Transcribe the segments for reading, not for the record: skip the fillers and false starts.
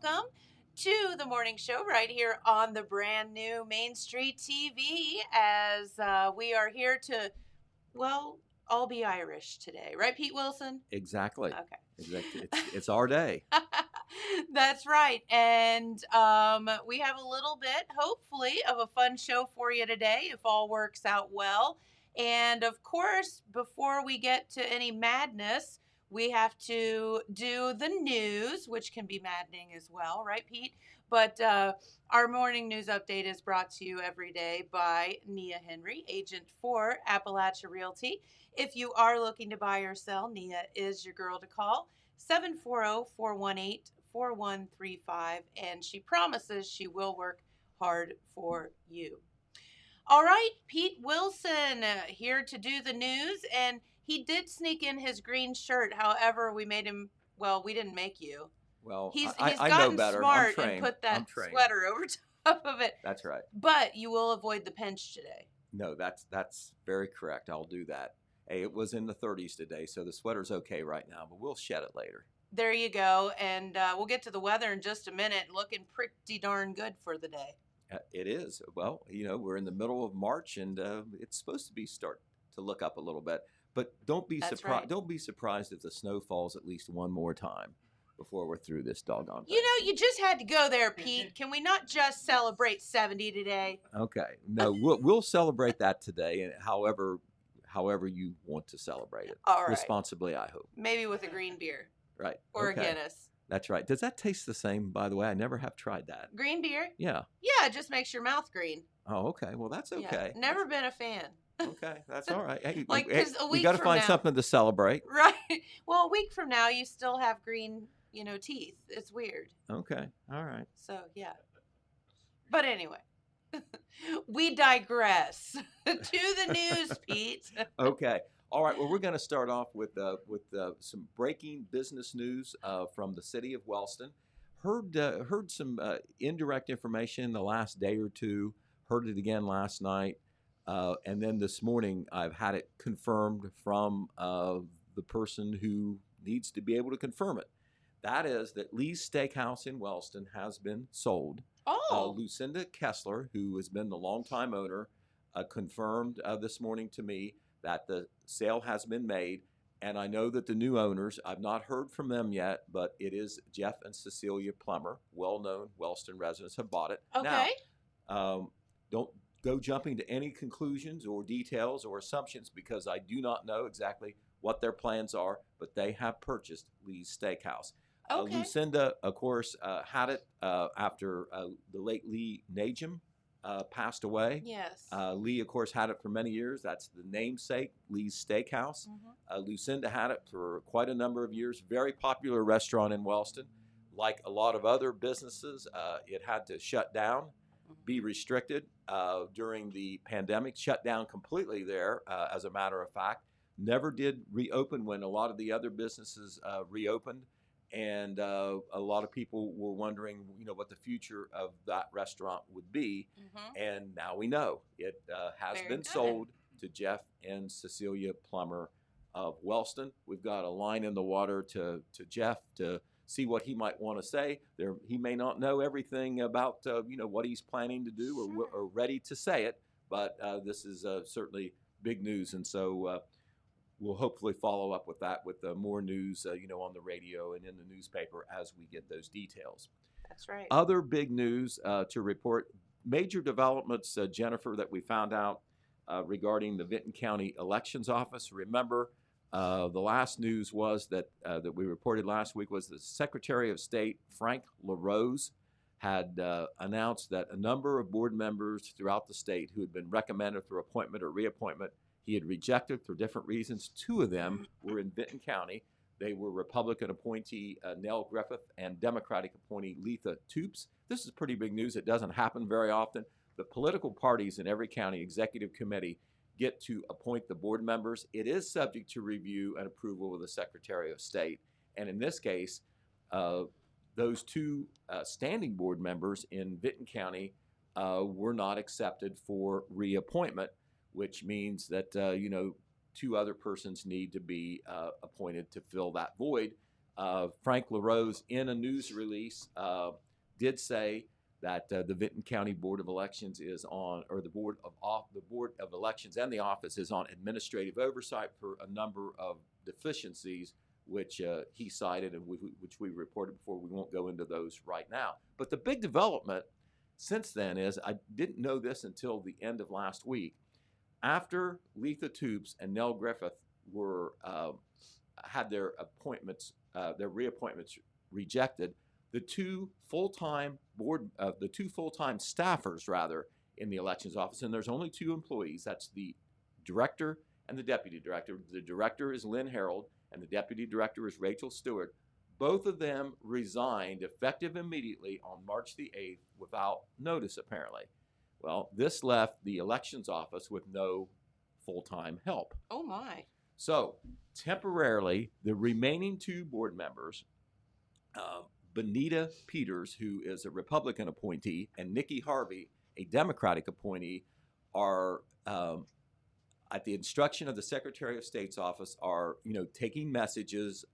welcome to the morning show right here on the brand new Main Street TV as we are here to, well, all be Irish today. Right, Pete Wilson? Exactly. Okay. Exactly. It's our day. That's right. And we have a little bit, hopefully, of a fun show for you today if all works out well. And of course, before we get to any madness, we have to do the news, which can be maddening as well, right, Pete? But our morning news update is brought to you every day by Nia Henry, agent for Appalachia Realty. If you are looking to buy or sell, Nia is your girl to call. 740-418-4135, and she promises she will work hard for you. All right, Pete Wilson here to do the news, and he did sneak in his green shirt. However, we made him, well, we didn't make you. Well, He's I gotten know better. smart I'm and trained. put that I'm trained. sweater over top of it. That's right. But you will avoid the pinch today. No, that's very correct. I'll do that. Hey, it was in the 30s today, so the sweater's okay right now, but we'll shed it later. There you go, and we'll get to the weather in just a minute. Looking pretty darn good for the day. It is. Well, we're in the middle of March, and it's supposed to be start to look up a little bit. But don't be surprised. Right. Don't be surprised if the snow falls at least one more time before we're through this doggone thing. You just had to go there, Pete. Can we not just celebrate 70 today? Okay. No, we'll celebrate that today, and however you want to celebrate it. All right. Responsibly, I hope. Maybe with a green beer. Right. Or okay. a Guinness. That's right. Does that taste the same, by the way? I never have tried that. Green beer? Yeah. Yeah, it just makes your mouth green. Oh, okay. Well, that's okay. Yeah. Never been a fan. Okay, that's all right. Hey, like, because a week we got to from find now, something to celebrate. Right. Well, a week from now, you still have green, teeth. It's weird. Okay. All right. So, yeah. But anyway, we digress. To the news, Pete. Okay. All right. Well, we're going to start off with some breaking business news from the city of Wellston. Heard some indirect information the last day or two. Heard it again last night, and then this morning I've had it confirmed from the person who needs to be able to confirm it. That is that Lee's Steakhouse in Wellston has been sold. Oh. Lucinda Kessler, who has been the longtime owner, confirmed this morning to me that the sale has been made, and I know that the new owners, I've not heard from them yet, but it is Jeff and Cecilia Plummer, well-known Wellston residents, have bought it. Okay. Now, don't go jumping to any conclusions or details or assumptions because I do not know exactly what their plans are, but they have purchased Lee's Steakhouse. Okay. Lucinda, of course, had it after the late Lee Najim passed away. Yes. Lee, of course, had it for many years. That's the namesake, Lee's Steakhouse. Mm-hmm. Lucinda had it for quite a number of years. Very popular restaurant in Wellston. Like a lot of other businesses, it had to shut down, be restricted during the pandemic, shut down completely there, as a matter of fact. Never did reopen when a lot of the other businesses reopened. And a lot of people were wondering, what the future of that restaurant would be. Mm-hmm. And now we know it has Very been good. sold to Jeff and Cecilia Plummer of Wellston. We've got a line in the water to Jeff to see what he might want to say. He may not know everything about what he's planning to do or ready to say it, but this is certainly big news. And so we'll hopefully follow up with that with more news, on the radio and in the newspaper as we get those details. That's right. Other big news to report, major developments, Jennifer, that we found out regarding the Vinton County Elections Office. Remember, the last news was that we reported last week was the Secretary of State, Frank LaRose, had announced that a number of board members throughout the state who had been recommended for appointment or reappointment, he had rejected for different reasons. Two of them were in Vinton County. They were Republican appointee Nell Griffith and Democratic appointee Letha Toops. This is pretty big news. It doesn't happen very often. The political parties in every county executive committee get to appoint the board members. It is subject to review and approval of the Secretary of State. And in this case, those two standing board members in Vinton County were not accepted for reappointment, which means that, two other persons need to be appointed to fill that void. Frank LaRose, in a news release, did say that the Vinton County Board of Elections is on, or the Board of Elections and the office is on administrative oversight for a number of deficiencies, which he cited and which we reported before. We won't go into those right now. But the big development since then is, I didn't know this until the end of last week, after Letha Toops and Nell Griffith were had their reappointments rejected, the two full-time staffers rather in the elections office, and there's only two employees. That's the director and the deputy director. The director is Lynn Harold, and the deputy director is Rachel Stewart. Both of them resigned effective immediately on March the 8th without notice, apparently. Well, this left the elections office with no full-time help. Oh, my. So, temporarily, the remaining two board members, Benita Peters, who is a Republican appointee, and Nikki Harvey, a Democratic appointee, are at the instruction of the Secretary of State's office, are taking messages.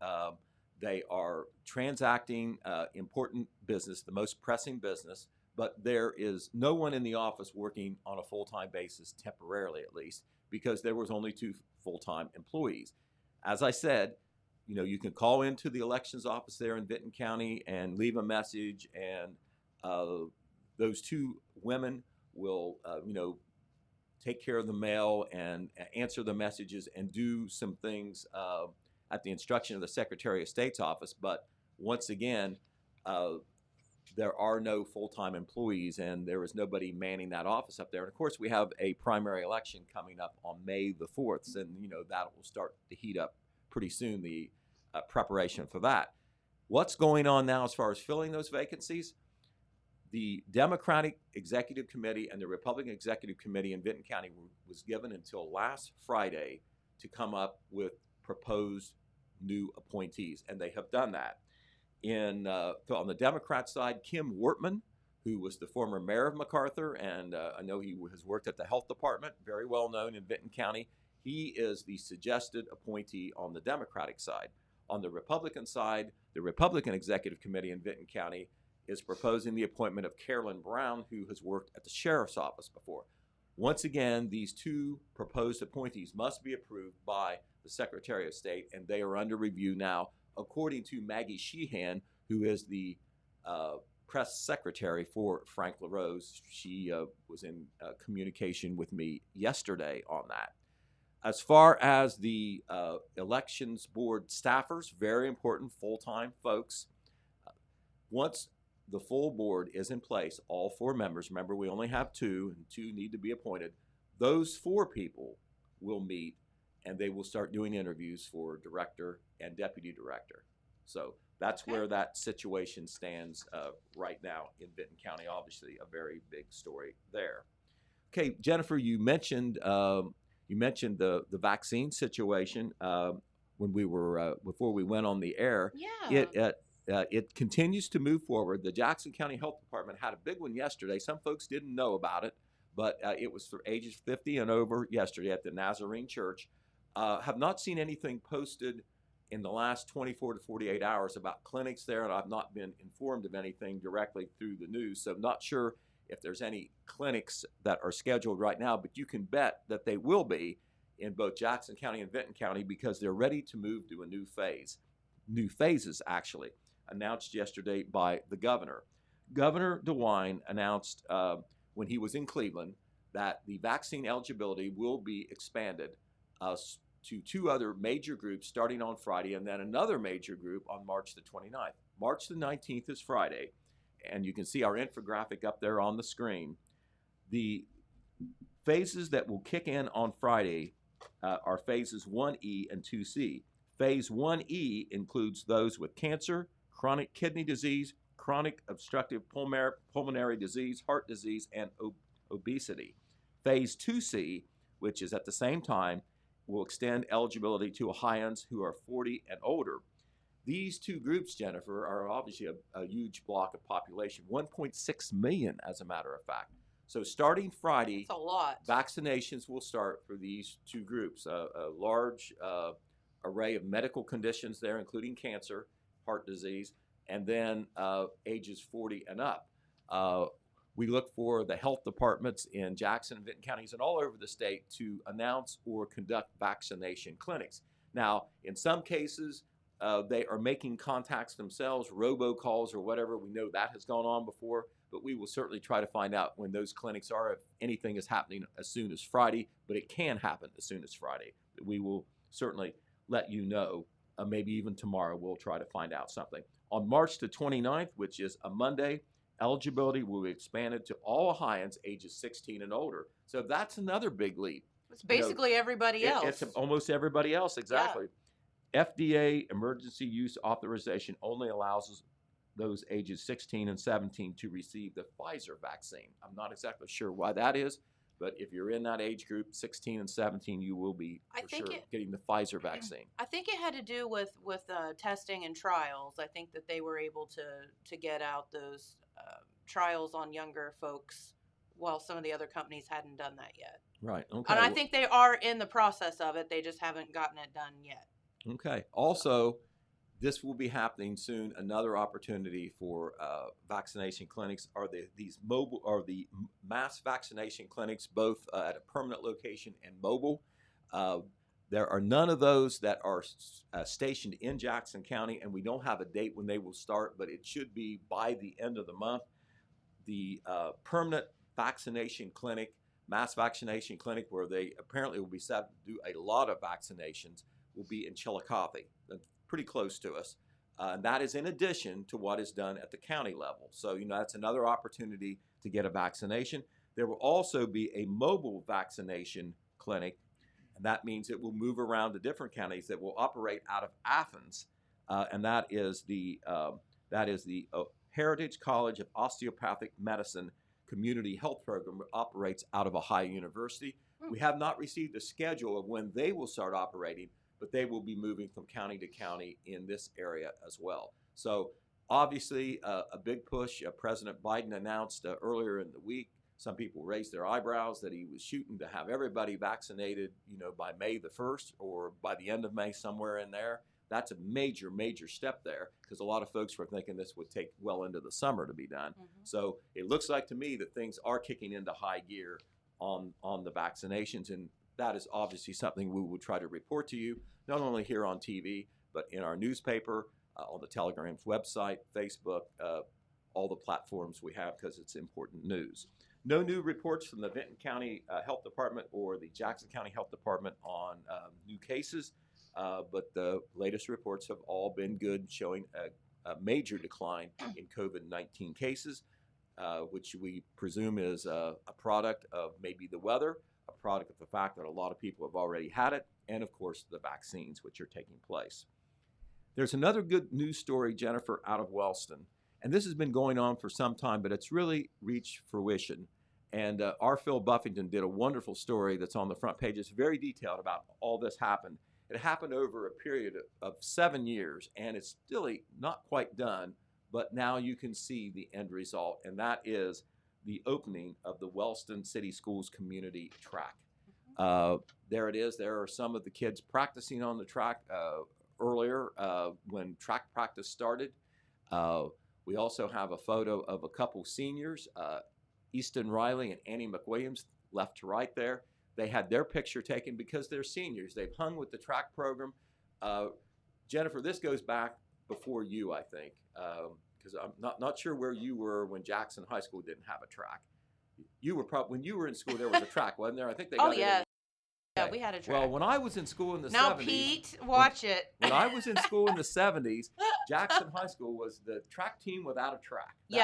They are transacting important business, the most pressing business, but there is no one in the office working on a full-time basis, temporarily at least, because there was only two full-time employees. As I said, you can call into the elections office there in Vinton County and leave a message, and those two women will, take care of the mail and answer the messages and do some things at the instruction of the Secretary of State's office. But once again, there are no full-time employees, and there is nobody manning that office up there. And of course, we have a primary election coming up on May the 4th, and that will start to heat up pretty soon, the preparation for that. What's going on now as far as filling those vacancies? The Democratic Executive Committee and the Republican Executive Committee in Vinton County was given until last Friday to come up with proposed new appointees, and they have done that. On the Democrat side, Kim Wortman, who was the former mayor of MacArthur, and I know he has worked at the health department, very well known in Vinton County. He is the suggested appointee on the Democratic side. On the Republican side, the Republican Executive Committee in Vinton County is proposing the appointment of Carolyn Brown, who has worked at the sheriff's office before. Once again, these two proposed appointees must be approved by the Secretary of State, and they are under review now, according to Maggie Sheehan, who is the press secretary for Frank LaRose. She was in communication with me yesterday on that. As far as the elections board staffers, very important full-time folks. Once the full board is in place, all four members, remember we only have two, and two need to be appointed, those four people will meet and they will start doing interviews for director and deputy director. So that's where that situation stands right now in Vinton County. Obviously, a very big story there. Okay, Jennifer, you mentioned the vaccine situation when we were before we went on the air. Yeah. It continues to move forward. The Jackson County Health Department had a big one yesterday. Some folks didn't know about it, but it was for ages 50 and over yesterday at the Nazarene Church. Have not seen anything posted in the last 24 to 48 hours about clinics there, and I've not been informed of anything directly through the news, so I'm not sure if there's any clinics that are scheduled right now, but you can bet that they will be in both Jackson County and Vinton County because they're ready to move to a new phase. New phases, actually, announced yesterday by the governor. Governor DeWine announced when he was in Cleveland that the vaccine eligibility will be expanded to two other major groups starting on Friday, and then another major group on March the 29th. March the 19th is Friday, and you can see our infographic up there on the screen. The phases that will kick in on Friday are phases 1E and 2C. Phase 1E includes those with cancer, chronic kidney disease, chronic obstructive pulmonary disease, heart disease, and obesity. Phase 2C, which is at the same time, will extend eligibility to Ohioans who are 40 and older. These two groups, Jennifer, are obviously a huge block of population, 1.6 million as a matter of fact. So starting Friday, that's a lot. Vaccinations will start for these two groups, a large array of medical conditions there, including cancer, heart disease, and then ages 40 and up. We look for the health departments in Jackson and Vinton counties and all over the state to announce or conduct vaccination clinics. Now, in some cases, they are making contacts themselves, robocalls or whatever. We know that has gone on before, but we will certainly try to find out when those clinics are, if anything is happening as soon as Friday, but it can happen as soon as Friday. We will certainly let you know. Maybe even tomorrow we'll try to find out something. On March the 29th, which is a Monday, eligibility will be expanded to all Ohioans ages 16 and older. So that's another big leap. It's basically everybody else. It's almost everybody else, exactly. Yeah. FDA emergency use authorization only allows those ages 16 and 17 to receive the Pfizer vaccine. I'm not exactly sure why that is, but if you're in that age group, 16 and 17, you will be getting the Pfizer vaccine. I think it had to do with testing and trials. I think that they were able to get out those trials on younger folks while some of the other companies hadn't done that yet. Right. Okay. And I think they are in the process of it. They just haven't gotten it done yet. Okay. Also, this will be happening soon. Another opportunity for vaccination clinics are these mobile or the mass vaccination clinics, both at a permanent location and mobile. There are none of those that are stationed in Jackson County, and we don't have a date when they will start, but it should be by the end of the month. The permanent vaccination clinic, mass vaccination clinic, where they apparently will be set to do a lot of vaccinations, will be in Chillicothe. Pretty close to us. And that is in addition to what is done at the county level. So, that's another opportunity to get a vaccination. There will also be a mobile vaccination clinic, and that means it will move around to different counties that will operate out of Athens, and that is the Heritage College of Osteopathic Medicine Community Health Program, that operates out of Ohio University. We have not received a schedule of when they will start operating, but they will be moving from county to county in this area as well. So obviously a big push. President Biden announced earlier in the week, some people raised their eyebrows that he was shooting to have everybody vaccinated, by May the 1st or by the end of May, somewhere in there. That's a major, major step there, because a lot of folks were thinking this would take well into the summer to be done. Mm-hmm. So it looks like to me that things are kicking into high gear on the vaccinations, and that is obviously something we will try to report to you, not only here on TV, but in our newspaper, on the Telegram's website, Facebook, all the platforms we have, because it's important news. No new reports from the Vinton County Health Department or the Jackson County Health Department on new cases, but the latest reports have all been good, showing a major decline in COVID-19 cases, which we presume is a product of maybe the weather, a product of the fact that a lot of people have already had it, and of course the vaccines which are taking place. There's another good news story, Jennifer, out of Wellston, and this has been going on for some time, but it's really reached fruition. And our Phil Buffington did a wonderful story that's on the front page. It's very detailed about all this happened. It happened over a period of 7 years, and it's still not quite done, but now you can see the end result, and that is the opening of the Wellston City Schools community track. There it is. There are some of the kids practicing on the track earlier when track practice started. We also have a photo of a couple seniors, Easton Riley and Annie McWilliams, left to right there. They had their picture taken because they're seniors. They've hung with the track program. Jennifer, this goes back before you, I think, because I'm not sure where you were when Jackson High School didn't have a track. You were when you were in school, there was a track, wasn't there? I think they got it. Yeah, we had a track. Well, when I was in school in the 70s. Now, Pete, watch it. When I was in school in the 70s, Jackson High School was the track team without a track. We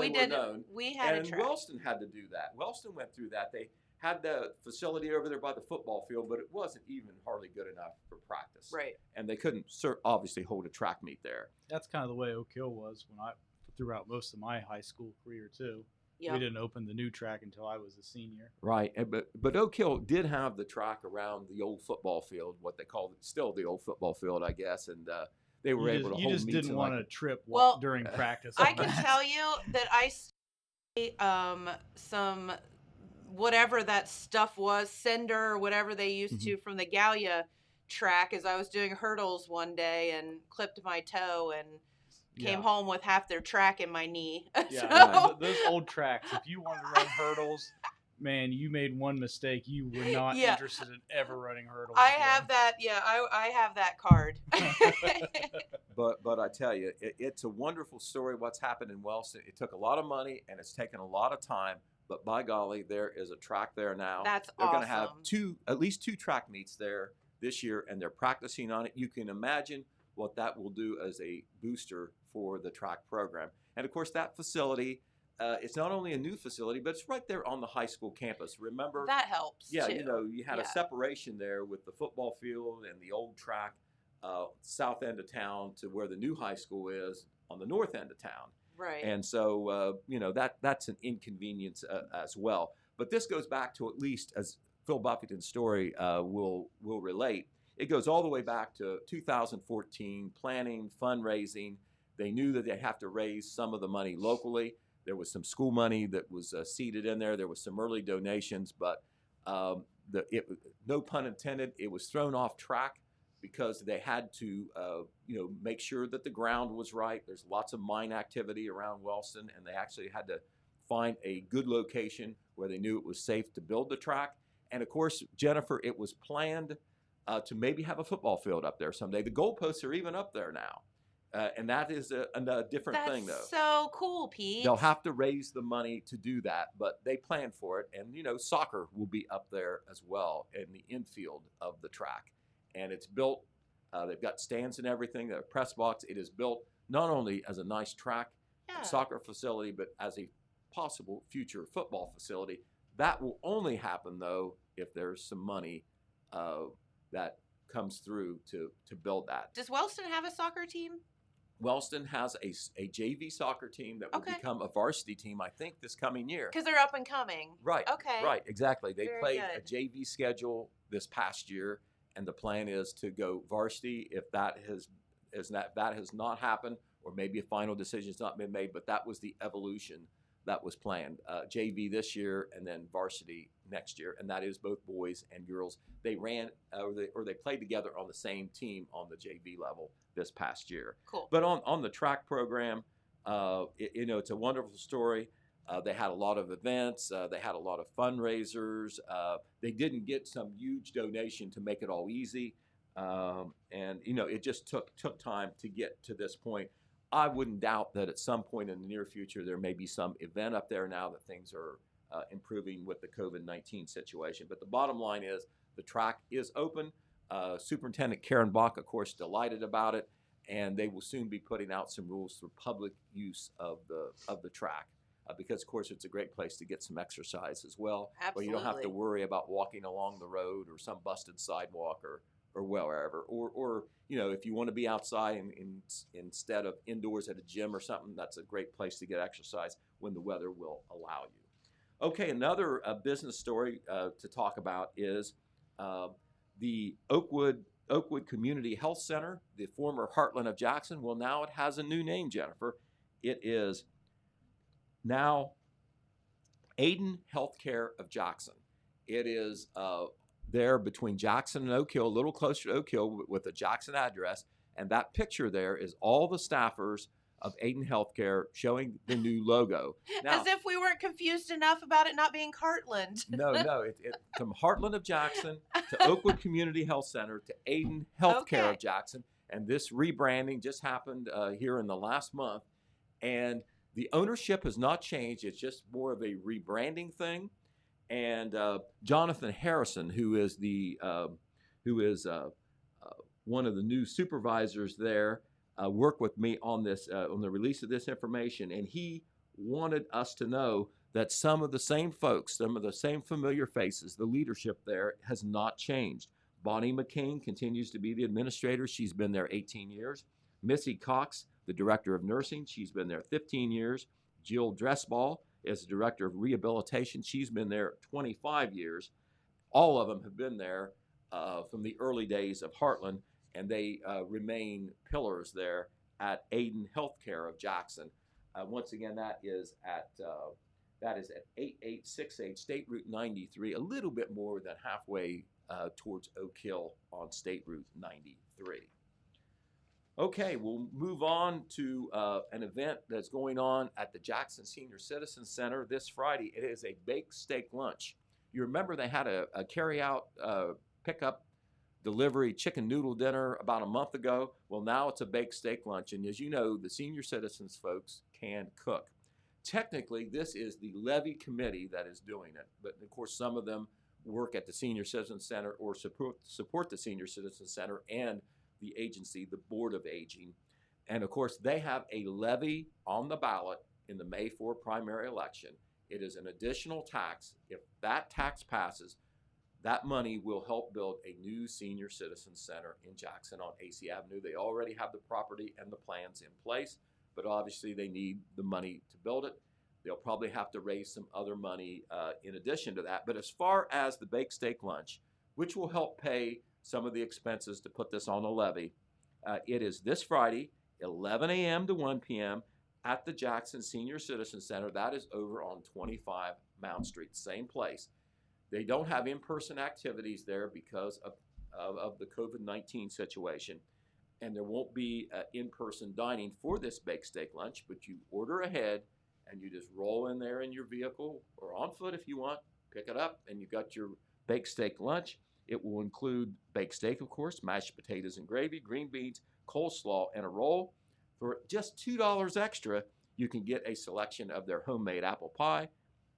did. We had a track. And Wellston had to do that. Wellston went through that. They had the facility over there by the football field, but it wasn't even hardly good enough for practice. Right. And they couldn't obviously hold a track meet there. That's kind of the way Oak Hill was throughout most of my high school career too. Yep. We didn't open the new track until I was a senior. Right, but Oak Hill did have the track around the old football field, what they called it, still the old football field, I guess, and they were able to hold meets. You just didn't want to trip during practice. I can tell you that I some whatever that stuff was, cinder or whatever they used to from the Gallia track, as I was doing hurdles one day and clipped my toe, and came Yeah. home with half their track in my knee. Yeah, Right. those old tracks. If you wanted to run hurdles, man, you made one mistake. You were not Yeah, interested in ever running hurdles I again. have that. Yeah, I have that card. But I tell you, it's a wonderful story what's happened in Wellston. It took a lot of money and it's taken a lot of time, but by golly, there is a track there now. That's They're going to have awesome. at least two track meets there this year, and they're practicing on it. You can imagine what that will do as a booster for the track program. And of course, that facility, it's not only a new facility, but it's right there on the high school campus. Remember, That helps yeah, too. you had a Yeah. separation there with the football field and the old track, south end of town to where the new high school is on the north end of town. Right. And so, that's an inconvenience as well. But this goes back to, at least as Phil Buffington's story will relate, it goes all the way back to 2014, planning, fundraising. They knew that they have to raise some of the money locally. There was some school money that was seeded in there. There was some early donations, but no pun intended, it was thrown off track because they had to, make sure that the ground was right. There's lots of mine activity around Wellston, and they actually had to find a good location where they knew it was safe to build the track. And of course, Jennifer, it was planned to maybe have a football field up there someday. The goalposts are even up there now. And that is a different thing, though. That's so cool, Pete. They'll have to raise the money to do that, but they plan for it. And, soccer will be up there as well in the infield of the track. And it's built, they've got stands and everything, a press box. It is built not only as a nice track and soccer facility, but as a possible future football facility. That will only happen, though, if there's some money that comes through to build that. Does Wellston have a soccer team? Wellston has a JV soccer team that will Okay. become a varsity team, I think, this coming year. Because they're up and coming. Right. Okay. Right. Exactly. They Very played good. a JV schedule this past year, and the plan is to go varsity if that has not happened, or maybe a final decision has not been made. But that was the evolution that was planned. JV this year, and then varsity next year, and that is both boys and girls. They ran or they played together on the same team on the JV level this past year. Cool. But on the track program, it's a wonderful story. They had a lot of events. They had a lot of fundraisers. They didn't get some huge donation to make it all easy, and it just took time to get to this point. I wouldn't doubt that at some point in the near future there may be some event up there now that things are improving with the COVID-19 situation. But the bottom line is the track is open. Superintendent Karen Bach, of course, delighted about it, and they will soon be putting out some rules for public use of the track. Because, of course, it's a great place to get some exercise as well. Absolutely. Where you don't have to worry about walking along the road or some busted sidewalk or wherever. Or if you want to be outside instead of indoors at a gym or something, that's a great place to get exercise when the weather will allow you. Okay, another business story to talk about is the Oakwood Community Health Center, the former Heartland of Jackson. Well, now it has a new name, Jennifer. It is now Aiden Healthcare of Jackson. It is there between Jackson and Oak Hill, a little closer to Oak Hill with a Jackson address. And that picture there is all the staffers of Aiden Healthcare showing the new logo. Now, as if we weren't confused enough about it not being Heartland. No, from Heartland of Jackson to Oakwood Community Health Center to Aiden Healthcare of Jackson. And this rebranding just happened here in the last month. And the ownership has not changed. It's just more of a rebranding thing. And Jonathan Harrison, who is one of the new supervisors there, worked with me on this on the release of this information, and he wanted us to know that some of the same folks, some of the same familiar faces, the leadership there has not changed. Bonnie McCain continues to be the administrator. She's been there 18 years. Missy Cox, the director of nursing, she's been there 15 years. Jill Dressball is the director of rehabilitation. She's been there 25 years. All of them have been there from the early days of Heartland, and they remain pillars there at Aiden Healthcare of Jackson. Once again, that is at 8868 State Route 93, a little bit more than halfway towards Oak Hill on State Route 93. Okay, we'll move on to an event that's going on at the Jackson Senior Citizen Center this Friday. It is a baked steak lunch. You remember they had a carry-out pickup delivery chicken noodle dinner about a month ago. Well, now it's a baked steak lunch. And as you know, the senior citizens folks can cook. Technically, this is the levy committee that is doing it. But of course, some of them work at the Senior Citizen Center or support the Senior Citizen Center and the agency, the Board of Aging. And of course, they have a levy on the ballot in the May 4 primary election. It is an additional tax. If that tax passes, that money will help build a new senior citizen center in Jackson on AC Avenue. They already have the property and the plans in place, but obviously they need the money to build it. They'll probably have to raise some other money in addition to that. But as far as the baked steak lunch, which will help pay some of the expenses to put this on the levy, it is this Friday, 11 a.m. to 1 p.m. at the Jackson Senior Citizen Center. That is over on 25 Mount Street, same place. They don't have in-person activities there because of the COVID-19 situation, and there won't be in-person dining for this baked steak lunch, but you order ahead and you just roll in there in your vehicle or on foot if you want, pick it up, and you got your baked steak lunch. It will include baked steak, of course, mashed potatoes and gravy, green beans, coleslaw, and a roll. For just $2 extra, you can get a selection of their homemade apple pie,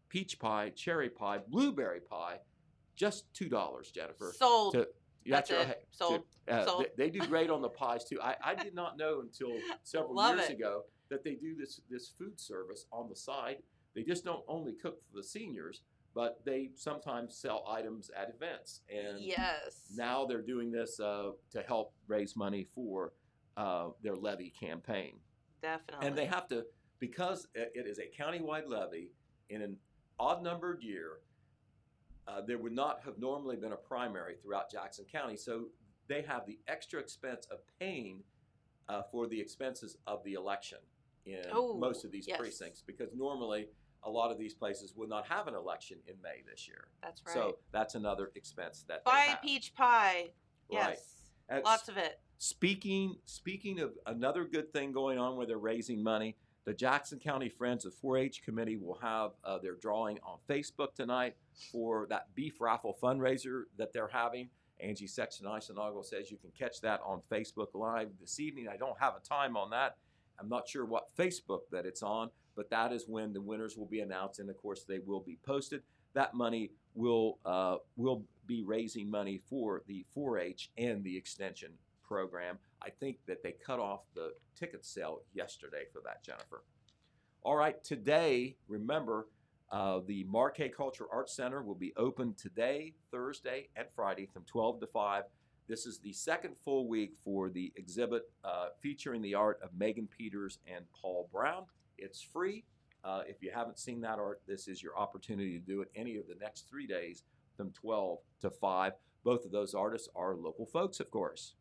peach pie, cherry pie, blueberry pie, just $2, Jennifer. Sold. That's it. right. Sold. Sold. They do great on the pies too. I did not know until several Love years it. ago that they do this food service on the side. They just don't only cook for the seniors, but they sometimes sell items at events. And yes. now they're doing this to help raise money for their levy campaign. Definitely. And they have to, because it is a countywide levy in an odd-numbered year, there would not have normally been a primary throughout Jackson County. So they have the extra expense of paying for the expenses of the election in most of these precincts, because normally a lot of these places would not have an election in May this year. That's right. So that's another expense that Buy they have. peach pie. Right. Yes. Lots of it. Speaking of another good thing going on where they're raising money, the Jackson County Friends of 4-H Committee will have their drawing on Facebook tonight for that beef raffle fundraiser that they're having. Angie Sexton-Isanago says you can catch that on Facebook Live this evening. I don't have a time on that. I'm not sure what Facebook that it's on, but that is when the winners will be announced, and of course they will be posted. That money will be raising money for the 4-H and the Extension program. I think that they cut off the ticket sale yesterday for that, Jennifer. All right, today, remember, the Marquet Culture Arts Center will be open today, Thursday, and Friday from 12 to 5. This is the second full week for the exhibit featuring the art of Megan Peters and Paul Brown. It's free. If you haven't seen that art, this is your opportunity to do it any of the next 3 days from 12 to 5. Both of those artists are local folks, of course.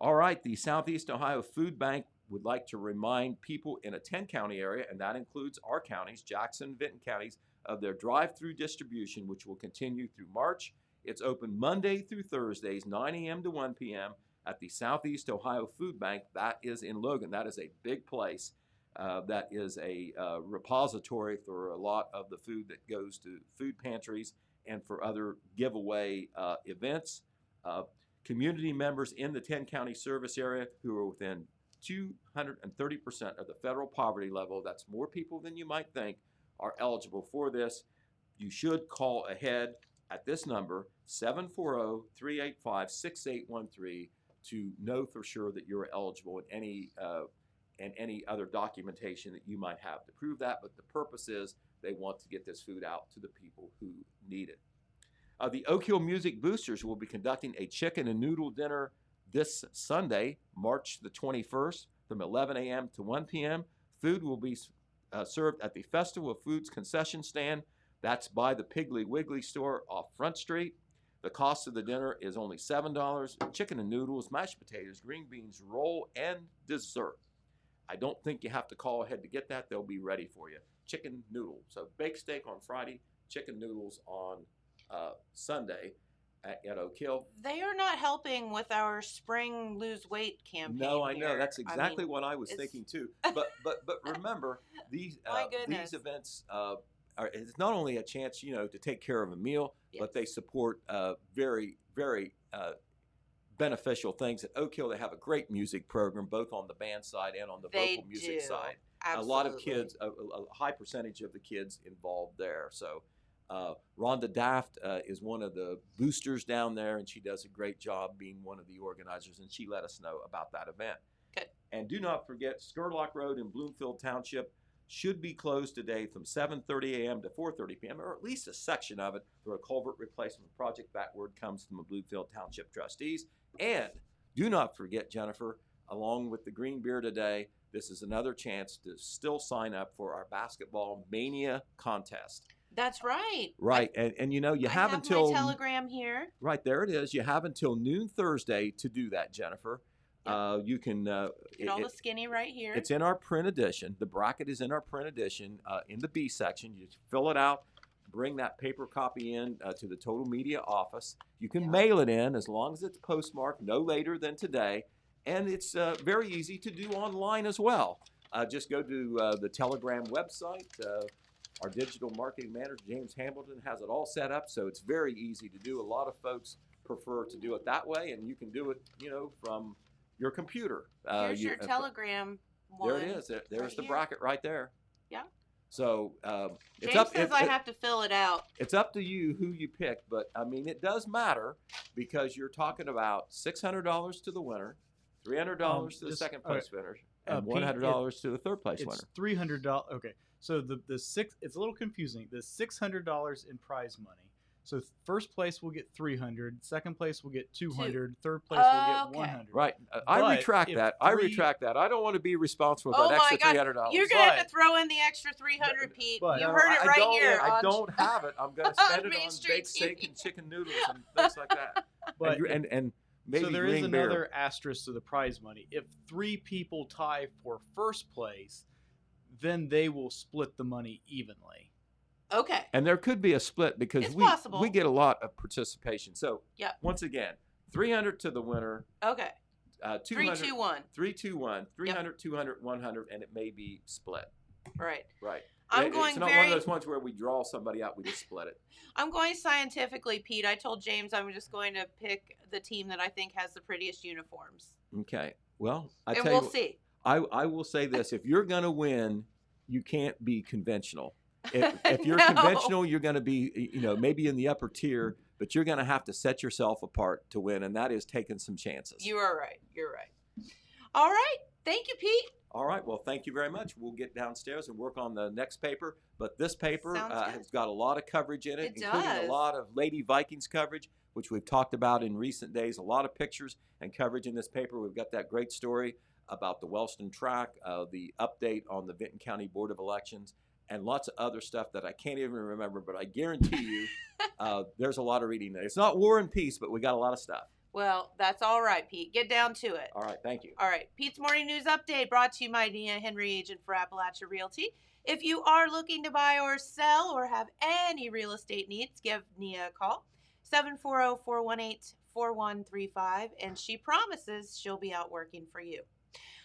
All right, the Southeast Ohio Food Bank would like to remind people in a 10-county area, and that includes our counties, Jackson and Vinton counties, of their drive-through distribution, which will continue through March. It's open Monday through Thursdays, 9 a.m. to 1 p.m. at the Southeast Ohio Food Bank. That is in Logan. That is a big place. That is a repository for a lot of the food that goes to food pantries and for other giveaway events. Community members in the 10-county service area who are within 230% of the federal poverty level, that's more people than you might think, are eligible for this. You should call ahead at this number, 740-385-6813, to know for sure that you're eligible and any other documentation that you might have to prove that. But the purpose is they want to get this food out to the people who need it. The Oak Hill Music Boosters will be conducting a chicken and noodle dinner this Sunday, March the 21st, from 11 a.m. to 1 p.m. Food will be served at the Festival of Foods concession stand. That's by the Piggly Wiggly store off Front Street. The cost of the dinner is only $7. Chicken and noodles, mashed potatoes, green beans, roll, and dessert. I don't think you have to call ahead to get that. They'll be ready for you. Chicken noodle. So baked steak on Friday, chicken noodles on Sunday. at Oak Hill. They are not helping with our spring lose weight campaign No, I know. here. That's I exactly mean, what I was it's thinking too. But remember, my these goodness. events are, it's not only a chance, to take care of a meal, but they Yes. support very, very beneficial things. At Oak Hill, they have a great music program, both on the band side and on the They vocal music do. side. A lot of Absolutely. kids, a high percentage of the kids involved there. So Rhonda Daft is one of the boosters down there, and she does a great job being one of the organizers, and she let us know about that event. Good. And do not forget, Skurlock Road in Bloomfield Township should be closed today from 7:30 a.m. to 4:30 p.m., or at least a section of it, for a culvert replacement project. That word comes from the Bloomfield Township trustees. And do not forget, Jennifer, along with the green beer today, this is another chance to still sign up for our basketball mania contest. That's right. Right, and you I have have until my telegram here. right there it is. You have until noon Thursday to do that, Jennifer. Yep. You can Get all the skinny right here. it's in our print edition. The bracket is in our print edition in the B section. You just fill it out, bring that paper copy in to the Total Media office. You can mail it in as long as it's postmarked no later than today. And it's very easy to do online as well. Just go to the Telegram website. Our digital marketing manager, James Hamilton, has it all set up, so it's very easy to do. A lot of folks prefer to do it that way, and you can do it, from your computer. Here's your telegram one. There it is. There's right the here. bracket right there. Yeah. So it's James says I have to fill it out. It's up to you who you pick, but I mean it does matter because you're talking about $600 to the winner, $300 to the second place winner, and $100 to the third place winner. It's $300. Okay, so the six. It's a little confusing. The $600 in prize money. So first place will get 300, second place will get 200, third place will get 100. Right. I retract that. I retract that. I don't want to be responsible for that extra $300. You're going to have to throw in the extra 300, Pete. But- You heard it right here. I don't have it. I'm going to spend it Main on Street baked steak TV. and chicken noodles and things like that. But and maybe so there is green beer. another asterisk to the prize money. If 3 people tie for first place, then they will split the money evenly. Okay. And there could be a split because It's possible. we get a lot of participation. So Yep. once again, 300 to the winner, Okay. 200, 3, 2, 1. 3, 2, 1, 300, 200, 100, and it may be split. Right. Right. I'm going it's not one of those ones where we draw somebody out, we just split it. I'm going scientifically, Pete. I told James I'm just going to pick the team that I think has the prettiest uniforms. Okay. Well, And we'll see. I will say this. If you're going to win, you can't be conventional. If you're No. conventional, you're going to be, maybe in the upper tier, but you're going to have to set yourself apart to win, and that is taking some chances. You are right. You're right. All right. Thank you, Pete. All right. Well, thank you very much. We'll get downstairs and work on the next paper. But this paper Sounds good. has got a lot of coverage in it, It including does. a lot of Lady Vikings coverage, which we've talked about in recent days. A lot of pictures and coverage in this paper. We've got that great story about the Wellston track, the update on the Vinton County Board of Elections, and lots of other stuff that I can't even remember. But I guarantee you there's a lot of reading there. It's not War and Peace, but we got a lot of stuff. Well, that's all right, Pete. Get down to it. All right. Thank you. All right. Pete's Morning News Update brought to you by Nia Henry, agent for Appalachia Realty. If you are looking to buy or sell or have any real estate needs, give Nia a call, 740-418-4135, and she promises she'll be out working for you.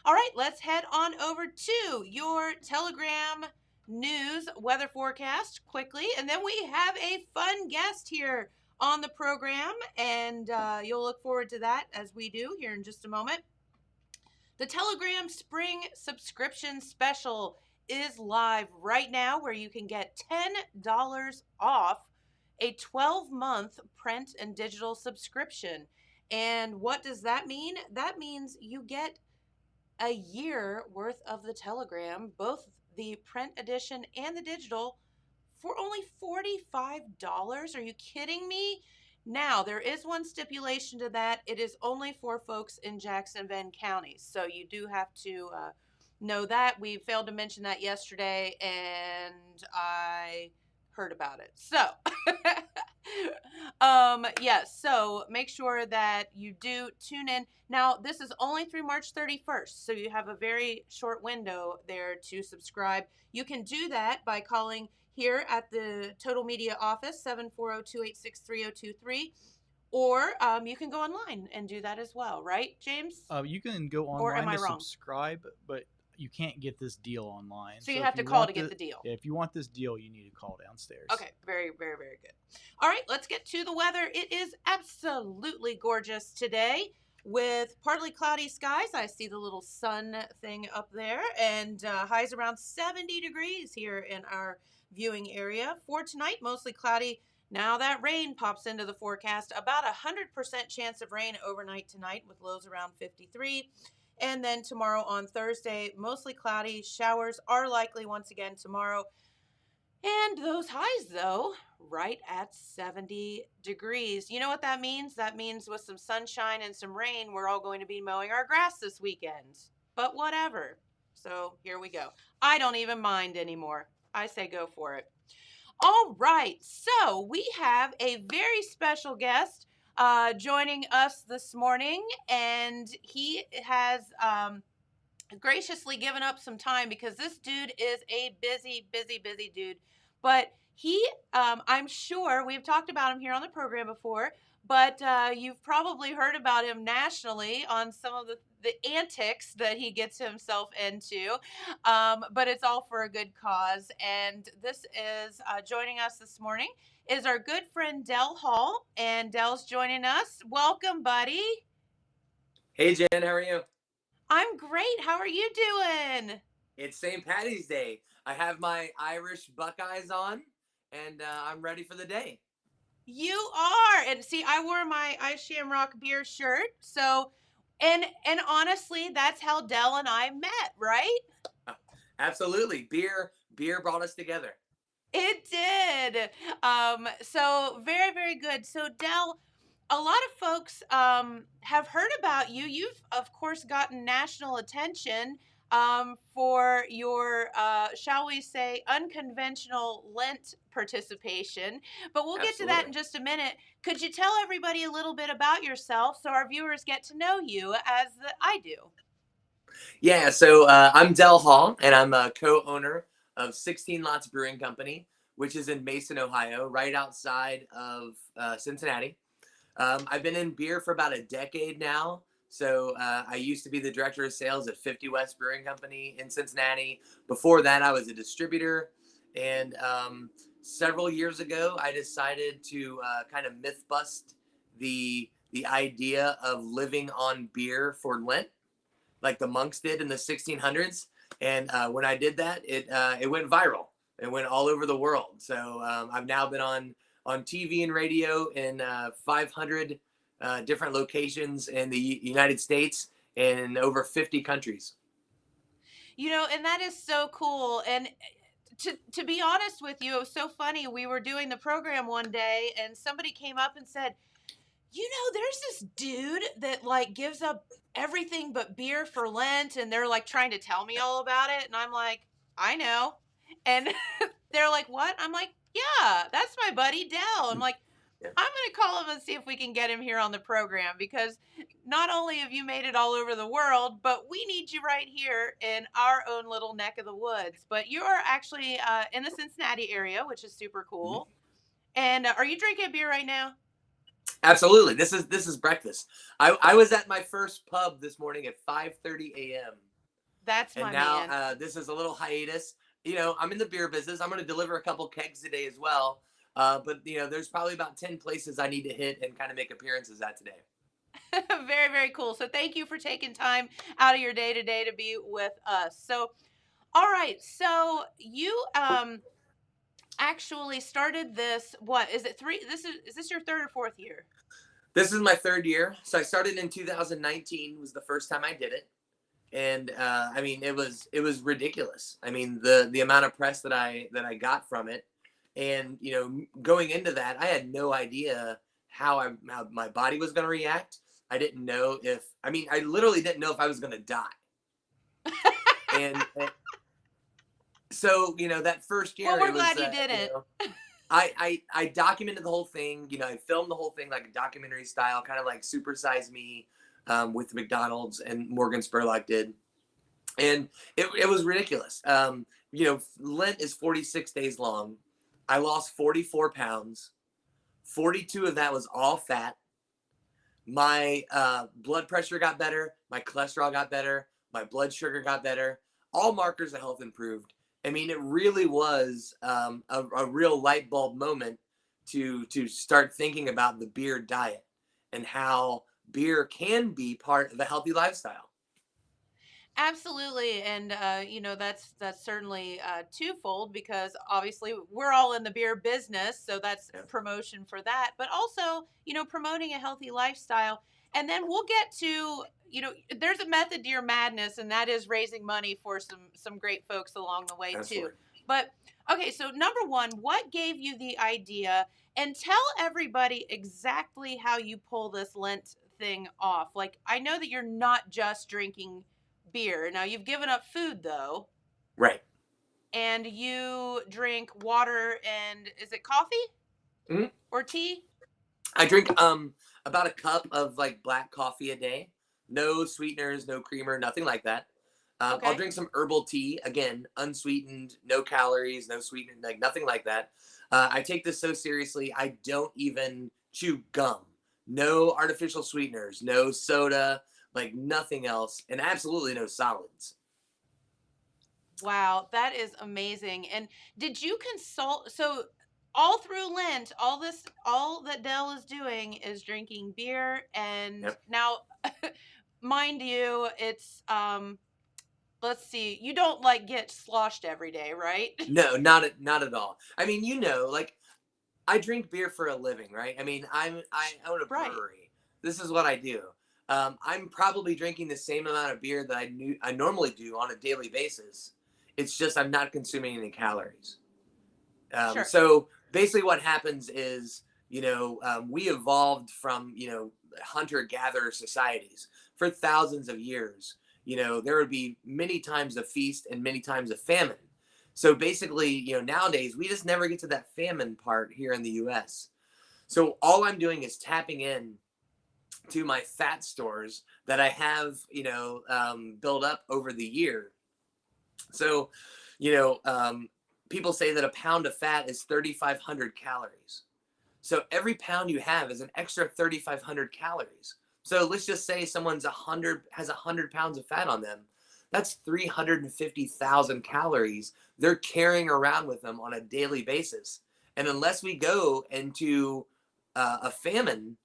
All right, let's head on over to your Telegram news weather forecast quickly, and then we have a fun guest here on the program, and you'll look forward to that as we do here in just a moment. The Telegram Spring Subscription Special is live right now, where you can get $10 off a 12-month print and digital subscription. And what does that mean? That means you get a year worth of the Telegram, both the print edition and the digital, for only $45. Are you kidding me? Now, there is one stipulation to that. It is only for folks in Jackson and Venn counties. So you do have to know that. We failed to mention that yesterday, and I heard about it. So, yes, so make sure that you do tune in. Now, this is only through March 31st, so you have a very short window there to subscribe. You can do that by calling here at the Total Media office, 740-286-3023, or you can go online and do that as well, right, James? You can go Or am online I to wrong? subscribe, but you can't get this deal online. So you So have if to you call want to get the the deal. yeah, if you want this deal, you need to call downstairs. Okay, very, very, very good. All right, let's get to the weather. It is absolutely gorgeous today with partly cloudy skies. I see the little sun thing up there, and highs around 70 degrees here in our viewing area. For tonight, mostly cloudy. Now that rain pops into the forecast, about 100% chance of rain overnight tonight with lows around 53. And then tomorrow on Thursday, mostly cloudy. Showers are likely once again tomorrow. And those highs, though, right at 70 degrees. You know what that means? That means with some sunshine and some rain, we're all going to be mowing our grass this weekend. But whatever. So here we go. I don't even mind anymore. I say go for it. All right. So we have a very special guest joining us this morning, and he has graciously given up some time because this dude is a busy, busy, busy dude. But he, I'm sure we've talked about him here on the program before, but you've probably heard about him nationally on some of the antics that he gets himself into. But it's all for a good cause. And this is joining us this morning is our good friend Dell Hall. And Dell's joining us. Welcome, buddy. Hey Jen, how are you? I'm great. How are you doing? It's St. Patty's Day. I have my Irish Buckeyes on, and I'm ready for the day. You are. And see, I wore my I Shamrock beer shirt. So and honestly, that's how Dell and I met, right? Absolutely, beer brought us together. It did. So very, very good. So Dell, a lot of folks have heard about you. You've of course gotten national attention for your shall we say unconventional Lent participation. But we'll get to that Absolutely. in just a minute. Could you tell everybody a little bit about yourself so our viewers get to know you as I do? Yeah, so I'm Dell Hall, and I'm a co-owner of 16 Lots Brewing Company, which is in Mason, Ohio, right outside of Cincinnati. I've been in beer for about a decade now. So I used to be the director of sales at 50 West Brewing Company in Cincinnati. Before that, I was a distributor. And several years ago, I decided to kind of myth bust the idea of living on beer for Lent, like the monks did in the 1600s. And when I did that, it went viral. It went all over the world. So I've now been on TV and radio in 500 different locations in the United States and in over 50 countries. You know, and that is so cool. And to be honest with you, it was so funny. We were doing the program one day and somebody came up and said, "You know, there's this dude that like gives up everything but beer for Lent," and they're like trying to tell me all about it, and I'm like, "I know." And they're like, "What?" I'm like, "Yeah, that's my buddy Dell." I'm like, Yeah. I'm going to call him and see if we can get him here on the program because not only have you made it all over the world, but we need you right here in our own little neck of the woods. But you are actually in the Cincinnati area, which is super Mhm. cool. And are you drinking a beer right now? Absolutely. This is breakfast. I was at my first pub this morning at 5:30 a.m. That's And my now man. this is a little hiatus. I'm in the beer business. I'm going to deliver a couple kegs today as well. But there's probably about 10 places I need to hit and kind of make appearances at today. Very, very cool. So thank you for taking time out of your day today to be with us. So, all right. So you actually started this, what is it, three? Is this your third or fourth year? This is my third year. So I started in 2019 was the first time I did it. And I mean, it was ridiculous. I mean, the amount of press that I got from it, and going into that, I had no idea how my body was going to react. I didn't know if I literally didn't know if I was going to die. And so that first year Well, we're it was glad you didn't. I documented the whole thing. I filmed the whole thing like a documentary style, kind of like Super Size Me, with McDonald's and Morgan Spurlock did. And it was ridiculous. Lent is 46 days long. I lost 44 pounds. 42 of that was all fat. my blood pressure got better, my cholesterol got better, my blood sugar got better, all markers of health improved. I mean, it really was a real light bulb moment to start thinking about the beer diet and how beer can be part of a healthy lifestyle. Absolutely, and that's certainly twofold because obviously we're all in the beer business, so that's Yeah. promotion for that. But also, promoting a healthy lifestyle, and then we'll get to there's a method to your madness, and that is raising money for some great folks along the way too. Absolutely. But okay, so number one, what gave you the idea? And tell everybody exactly how you pull this Lent thing off. Like, I know that you're not just drinking beer. Now you've given up food though, Right. and you drink water and is it coffee Mhm. or tea? I drink about a cup of like black coffee a day. No sweeteners, no creamer, nothing like that. I'll Okay. drink some herbal tea, again, unsweetened, no calories, no sweetener, like nothing like that. I take this so seriously, I don't even chew gum. No artificial sweeteners, no soda, like nothing else, and absolutely no solids. Wow, that is amazing. And did you consult? So all through Lent, all that Dell is doing is drinking beer. And Yep. now, mind you, it's let's see, you don't like get sloshed every day, right? No, not at all. I mean, like I drink beer for a living, right? I mean, I own a Right. brewery. This is what I do. I'm probably drinking the same amount of beer that I normally do on a daily basis. It's just I'm not consuming any calories. Sure. So basically, what happens is, we evolved from, hunter-gatherer societies for thousands of years. There would be many times of feast and many times of famine. So basically, nowadays we just never get to that famine part here in the U.S. So all I'm doing is tapping in to my fat stores that I have, built up over the year. So, you know, um, people say that a pound of fat is 3,500 calories. So every pound you have is an extra 3,500 calories. So let's just say someone's 100 has 100 pounds of fat on them. That's 350,000 calories they're carrying around with them on a daily basis. And unless we go into a famine,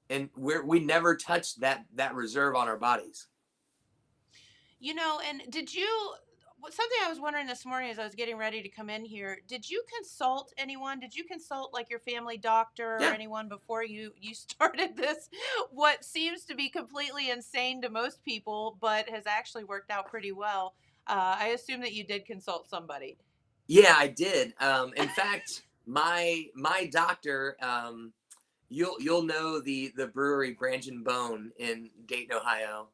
and we never touch that reserve on our bodies. And something I was wondering this morning as I was getting ready to come in here, did you consult anyone? Did you consult like your family doctor or Yeah. anyone before you started this? What seems to be completely insane to most people, but has actually worked out pretty well. I assume that you did consult somebody. Yeah, I did. In fact, my doctor, you'll know the brewery Branch and Bone in Dayton, Ohio.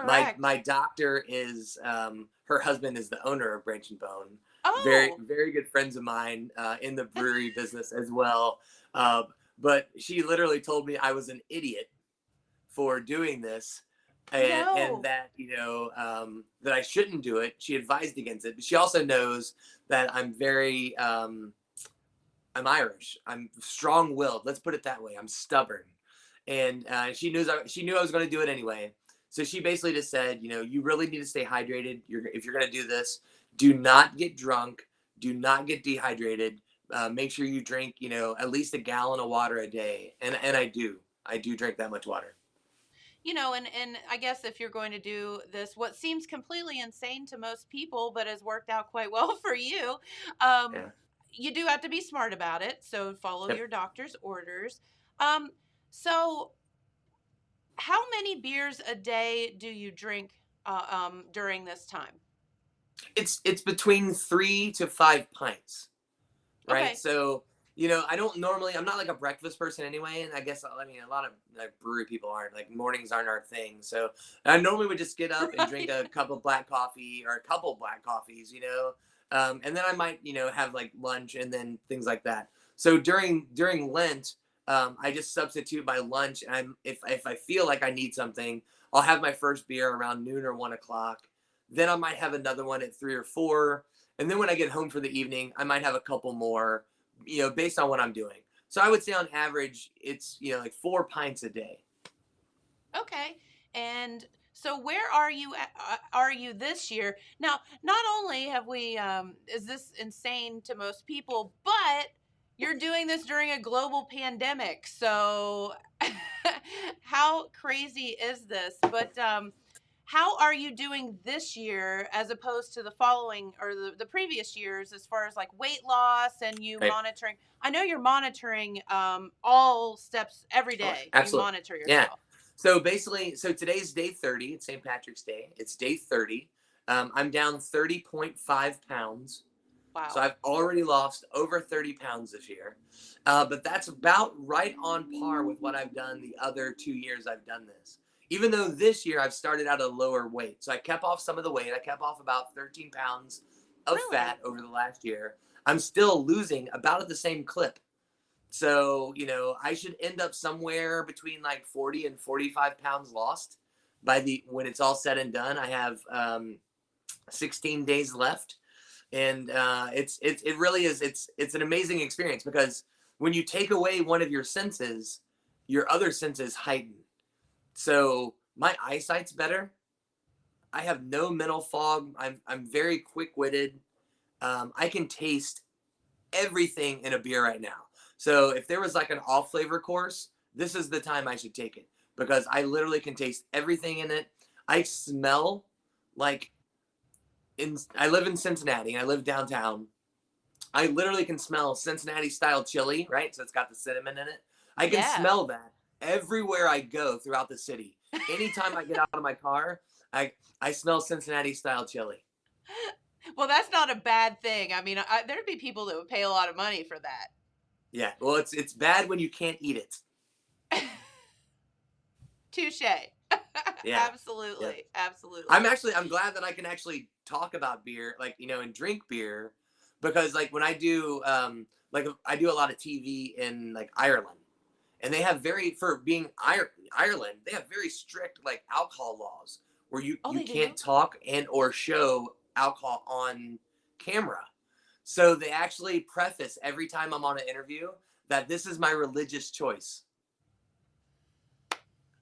My Correct. doctor is her husband is the owner of Branch and Bone. Very Oh, very good friends of mine in the brewery business as well. Uh, but she literally told me I was an idiot for doing this, and no. that that I shouldn't do it. She advised against it, but she also knows that I'm Irish. I'm strong-willed. Let's put it that way. I'm stubborn, and she knew I was going to do it anyway. So she basically just said, you really need to stay hydrated. If you're going to do this, do not get drunk. Do not get dehydrated. Make sure you drink, at least a gallon of water a day. And I do. I do drink that much water. And I guess if you're going to do this, what seems completely insane to most people, but has worked out quite well for you, um, Yeah. you do have to be smart about it. So follow Yep. your doctor's orders. Um, so how many beers a day do you drink during this time? It's between 3 to 5 pints. Right? Okay. So, I'm not like a breakfast person anyway. And I mean, a lot of like brewery people aren't, like mornings aren't our thing. So I normally would just get up and drink Right. a cup of black coffee or a couple black coffees, and then I might, have like lunch and then things like that. So during Lent, I just substitute my lunch. And if I feel like I need something, I'll have my first beer around noon or 1 o'clock. Then I might have another one at 3 or 4, and then when I get home for the evening, I might have a couple more, based on what I'm doing. So I would say on average, it's, like 4 pints a day. Okay. And so where are you are you this year? Now, not only have we is this insane to most people, but you're doing this during a global pandemic. So how crazy is this? But how are you doing this year as opposed to the following or the previous years as far as like weight loss and you Right. monitoring? I know you're monitoring all steps every Oh, day. You absolutely. monitor Yeah. yourself. So basically, so today's day 30. It's St. Patrick's Day. It's day 30. I'm down 30.5 pounds. So Wow. I've already lost over 30 pounds this year. But that's about right on par with what I've done the other 2 years I've done this. Even though this year I've started out a lower weight. So I kept off some of the weight. I kept off about 13 pounds of Really? fat over the last year. I'm still losing about at the same clip. So, I should end up somewhere between like 40 and 45 pounds lost by the when it's all said and done. I have 16 days left, and it really is it's an amazing experience because when you take away one of your senses, your other senses heighten. So my eyesight's better. I have no mental fog. I'm very quick witted. I can taste everything in a beer right now. So if there was like an all flavor course, this is the time I should take it because I literally can taste everything in it. I smell like I live in Cincinnati. I live downtown. I literally can smell Cincinnati style chili, right? So it's got the cinnamon in it. I can Yeah. smell that everywhere I go throughout the city. Anytime I get out of my car, I smell Cincinnati style chili. Well, that's not a bad thing. I mean, there'd be people that would pay a lot of money for that. Yeah. Well, it's bad when you can't eat it. Touche. Yeah. Yeah. Absolutely. Absolutely. I'm glad that I can actually talk about beer, like, and drink beer because like when I do like I do a lot of TV in like Ireland, and they have for being Ireland, they have very strict like alcohol laws where you Oh, you they do? can't talk and or show alcohol on camera. So they actually preface every time I'm on an interview that this is my religious choice.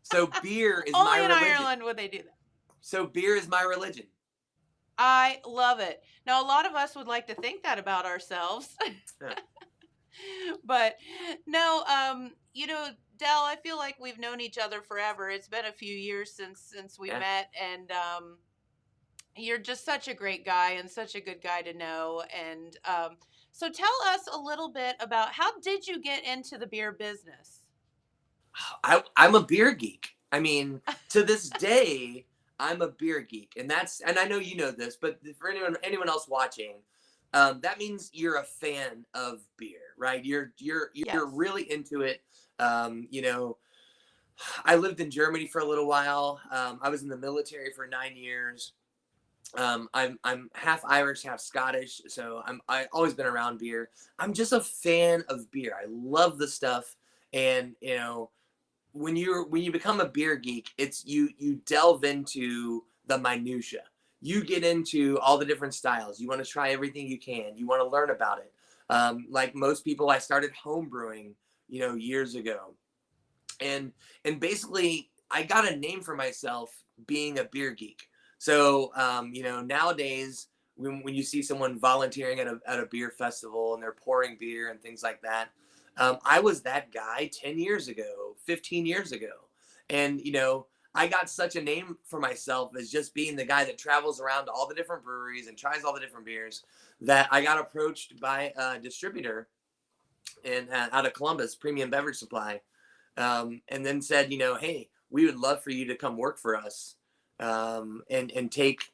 So beer is my Only in religion. Ireland would they do that. So beer is my religion. I love it. Now, a lot of us would like to think that about ourselves. Yeah. But no, Dell, I feel like we've known each other forever. It's been a few years since we Yeah. met, and you're just such a great guy and such a good guy to know. And so tell us a little bit about how did you get into the beer business? I'm a beer geek. I mean, to this day, I'm a beer geek, and I know you know this, but for anyone else watching, that means you're a fan of beer, right? You're Yes. really into it. I lived in Germany for a little while. I was in the military for 9 years. I'm half Irish, half Scottish, so I always been around beer. I'm just a fan of beer. I love the stuff, and when you become a beer geek, it's you delve into the minutia. You get into all the different styles. You want to try everything you can. You want to learn about it. Like most people, I started home brewing, years ago, and basically I got a name for myself being a beer geek. So nowadays when you see someone volunteering at a beer festival and they're pouring beer and things like that, I was that guy 10 years ago, 15 years ago. And, I got such a name for myself as just being the guy that travels around to all the different breweries and tries all the different beers that I got approached by a distributor out of Columbus, Premium Beverage Supply, and then said, hey, we would love for you to come work for us and take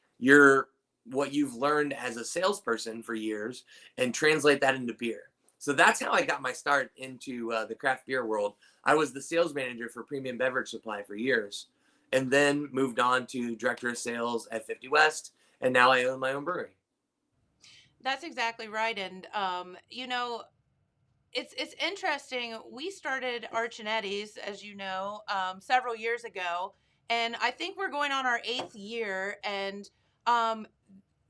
what you've learned as a salesperson for years and translate that into beer. So that's how I got my start into the craft beer world. I was the sales manager for Premium Beverage Supply for years, and then moved on to director of sales at 50 West, and now I own my own brewery. That's exactly right. And it's interesting. We started Archinetti's, as you know, several years ago, and I think we're going on our 8th year. And um,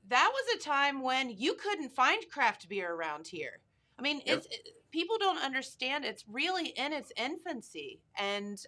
that was a time when you couldn't find craft beer around here. I mean, Yep. people don't understand. It's really in its infancy, and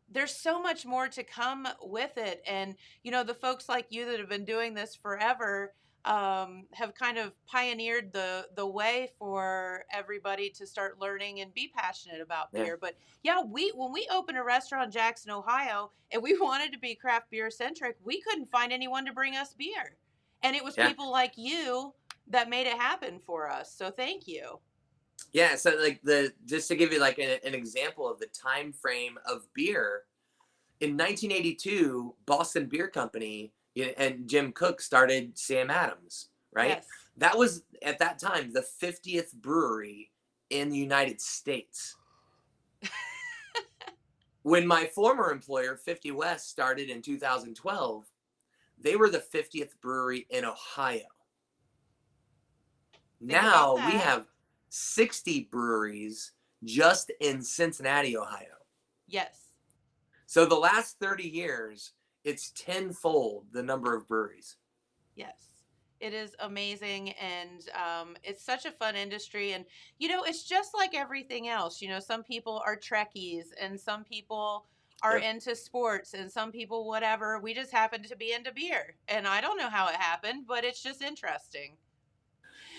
there's so much more to come with it. And, the folks like you that have been doing this forever, have kind of pioneered the way for everybody to start learning and be passionate about Yeah. beer. But yeah, when we opened a restaurant in Jackson, Ohio, and we wanted to be craft beer centric, we couldn't find anyone to bring us beer. And it was Yeah. people like you that made it happen for us. So thank you. Yeah. So like just to give you like an example of the time frame of beer, in 1982, Boston Beer Company and Jim Cook started Sam Adams, right? Yes. That was at that time the 50th brewery in the United States. When my former employer, 50 West, started in 2012, they were the 50th brewery in Ohio. Think about Now we that. have 60 breweries just in Cincinnati, Ohio. Yes. So the last 30 years, it's tenfold the number of breweries. Yes. It is amazing, and it's such a fun industry. And it's just like everything else. Some people are Trekkies, and some people are Yep. into sports, and some people whatever. We just happen to be into beer, and I don't know how it happened, but it's just interesting.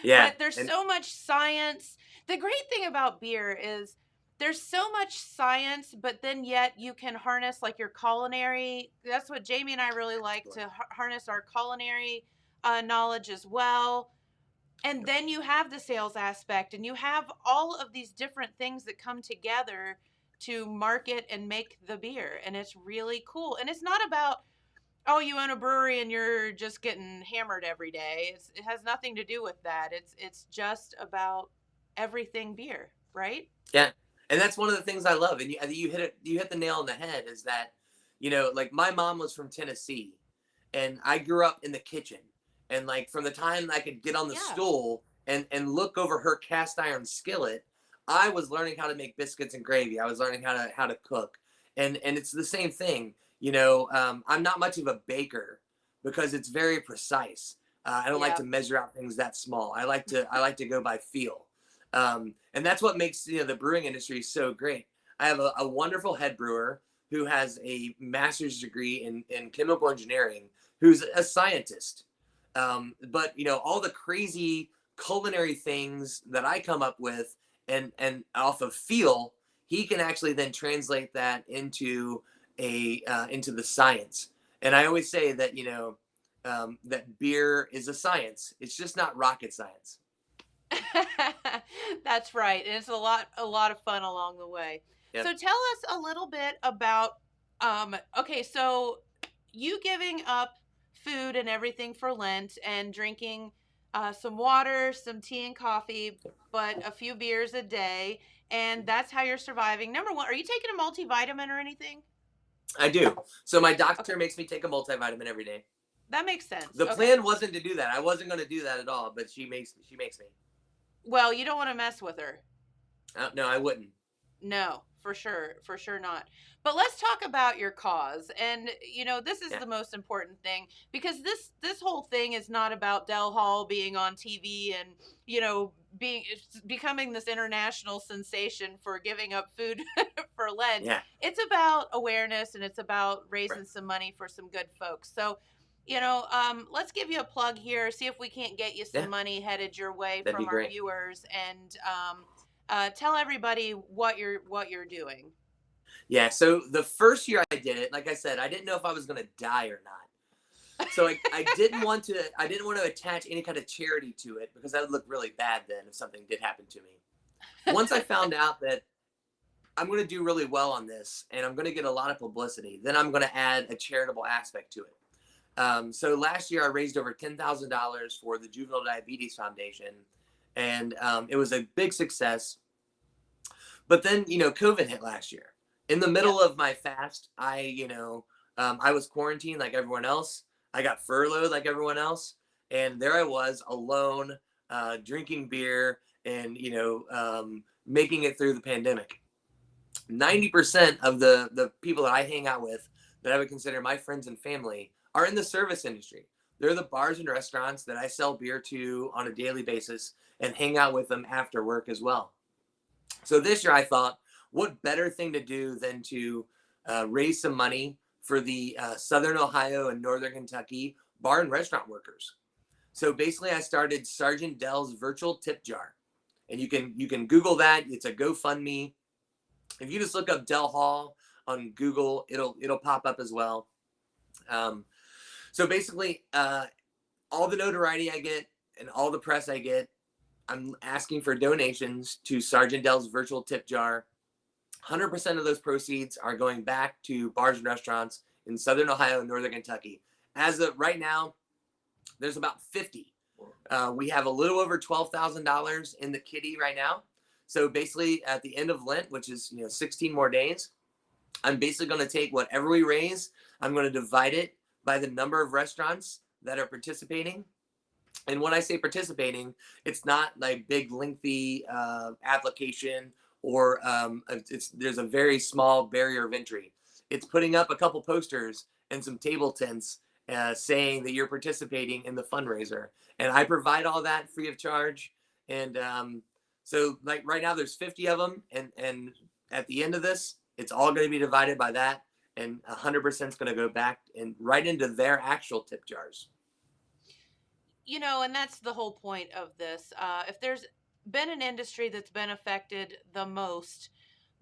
Yeah. But there's And so much science. The great thing about beer is there's so much science, but then yet you can harness like your culinary. That's what Jamie and I really like to harness our culinary knowledge as well. And then you have the sales aspect, and you have all of these different things that come together to market and make the beer. And it's really cool. And it's not about, oh, you own a brewery and you're just getting hammered every day. It has nothing to do with that. It's just about everything beer, right? yeah, and that's one of the things I love. And you hit it. You hit the nail on the head. Is that, like my mom was from Tennessee, and I grew up in the kitchen. And like from the time I could get on the Yeah. stool and look over her cast iron skillet, I was learning how to make biscuits and gravy. I was learning how to cook, and it's the same thing. I'm not much of a baker because it's very precise. I don't like Yeah. to measure out things that small. I like to go by feel. And that's what makes the brewing industry so great. I have a wonderful head brewer who has a master's degree in chemical engineering, who's a scientist. But all the crazy culinary things that I come up with and off of feel, he can actually then translate that into into the science. And I always say that that beer is a science. It's just not rocket science. That's right. And it's a lot of fun along the way. Yep. So tell us a little bit about okay, so you giving up food and everything for Lent and drinking some water, some tea and coffee, but a few beers a day, and that's how you're surviving. Number one, are you taking a multivitamin or anything? I do. So my doctor Okay. makes me take a multivitamin every day. That makes sense. The Okay. plan wasn't to do that. I wasn't going to do that at all, but she makes me. Well, you don't want to mess with her. No, I wouldn't. No, for sure not. But let's talk about your cause. And this is Yeah. the most important thing, because this whole thing is not about Del Hall being on TV and, becoming this international sensation for giving up food for Lent. Yeah. It's about awareness, and it's about raising Right. some money for some good folks. So, let's give you a plug here, see if we can't get you some Yeah. money headed your way That'd be from our great. viewers, and tell everybody what you're doing. Yeah. So the first year I did it, like I said, I didn't know if I was going to die or not. So I didn't want to attach any kind of charity to it, because that would look really bad then if something did happen to me. Once I found out that I'm going to do really well on this and I'm going to get a lot of publicity, then I'm going to add a charitable aspect to it. So last year I raised over $10,000 for the Juvenile Diabetes Foundation, and it was a big success. But then COVID hit last year. In the middle of my fast, I was quarantined like everyone else. I got furloughed like everyone else, and there I was alone, drinking beer and making it through the pandemic. 90% of the people that I hang out with, that I would consider my friends and family, are in the service industry. They're the bars and restaurants that I sell beer to on a daily basis and hang out with them after work as well. So this year I thought, what better thing to do than to raise some money for the Southern Ohio and Northern Kentucky bar and restaurant workers. So basically, I started Sergeant Dell's virtual tip jar, and you can Google that. It's a GoFundMe. If you just look up Dell Hall on Google, it'll pop up as well. So basically, all the notoriety I get and all the press I get, I'm asking for donations to Sergeant Dell's virtual tip jar. 100% of those proceeds are going back to bars and restaurants in Southern Ohio and Northern Kentucky. As of right now, there's about 50. We have a little over $12,000 in the kitty right now. So basically, at the end of Lent, which is 16 more days, I'm basically going to take whatever we raise. I'm going to divide it by the number of restaurants that are participating. And when I say participating, it's not like big, lengthy application or there's a very small barrier of entry. It's putting up a couple posters and some table tents saying that you're participating in the fundraiser. And I provide all that free of charge. And so like right now there's 50 of them. And at the end of this, it's all going to be divided by that. And 100% is going to go back and right into their actual tip jars. And that's the whole point of this. If there's been an industry that's been affected the most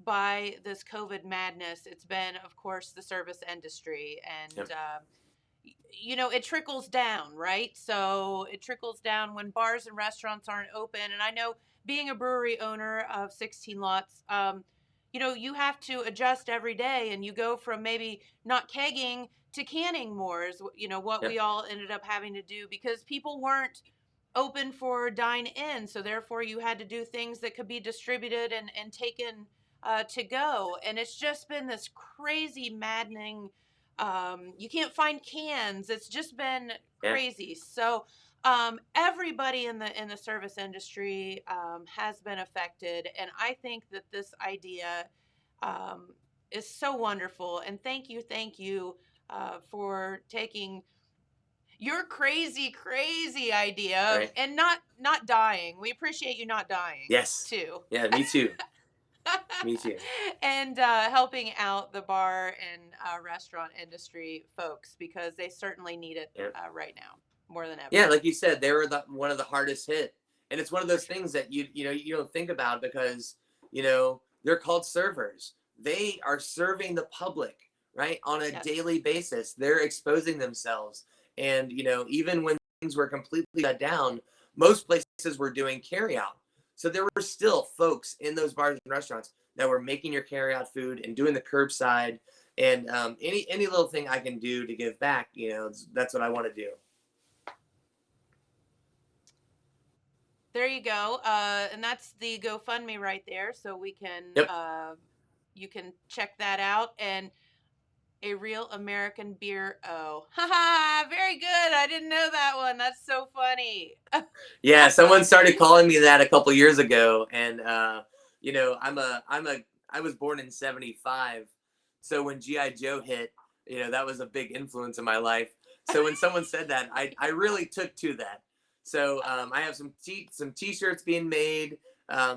by this COVID madness, it's been, of course, the service industry. And, Yep. It trickles down, right? So it trickles down when bars and restaurants aren't open. And I know being a brewery owner of 16 lots, you have to adjust every day, and you go from maybe not kegging to canning more is, what Yep. we all ended up having to do because people weren't open for dine in. So therefore you had to do things that could be distributed and taken to go. And it's just been this crazy, maddening, you can't find cans. It's just been crazy. So everybody in the service industry has been affected. And I think that this idea is so wonderful. And thank you for taking your crazy idea Right. and not dying. We appreciate you not dying. Yes. Too. Yeah, me too. Me too. And helping out the bar and restaurant industry folks because they certainly need it right now more than ever. Yeah, like you said, they were one of the hardest hit, and it's one of those things that you don't think about because they're called servers. They are serving the public right on a daily basis. They're exposing themselves, and even when things were completely shut down, most places were doing carryout. So there were still folks in those bars and restaurants that were making your carryout food and doing the curbside. And any little thing I can do to give back, that's what I want to do. There you go. And that's the GoFundMe right there. So we can, you can check that out. And a real American beer. Oh, haha, very good. I didn't know that one. That's so funny. Yeah, someone started calling me that a couple years ago, and I was born in '75, so when GI Joe hit, that was a big influence in my life. So when someone said that, I really took to that. So I have some t-shirts being made.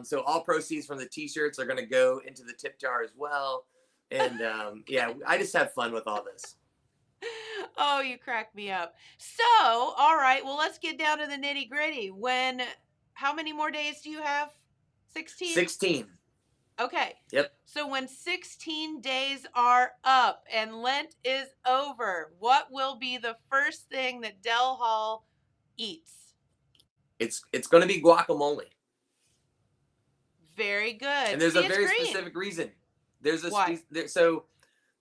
So all proceeds from the t-shirts are going to go into the tip jar as well. And I just have fun with all this. Oh, you crack me up. So, all right, well, let's get down to the nitty gritty. How many more days do you have? 16? 16. Okay. Yep. So when 16 days are up and Lent is over, what will be the first thing that Dell Hall eats? It's going to be guacamole. Very good. And there's a very specific reason. There's a so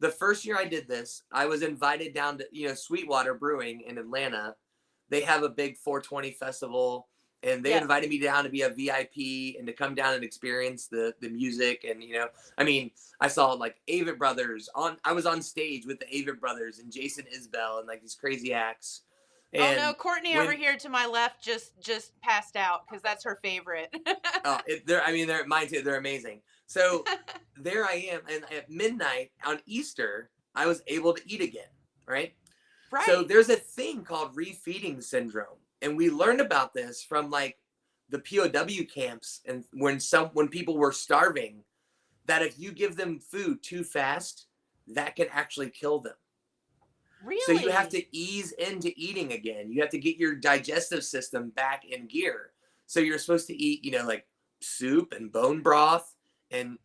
the first year I did this, I was invited down to Sweetwater Brewing in Atlanta. They have a big 420 festival, and they invited me down to be a VIP and to come down and experience the music. And I saw like Avett Brothers I was on stage with the Avett Brothers and Jason Isbell and like these crazy acts. And oh no, Courtney over here to my left just passed out because that's her favorite. they're mine too. They're amazing. So there I am, and at midnight on Easter, I was able to eat again, right? Right. So there's a thing called refeeding syndrome, and we learned about this from like the POW camps, and when people were starving, that if you give them food too fast, that can actually kill them. So you have Really? to ease into eating again. You have to get your digestive system back in gear. So you're supposed to eat, like soup and bone broth and,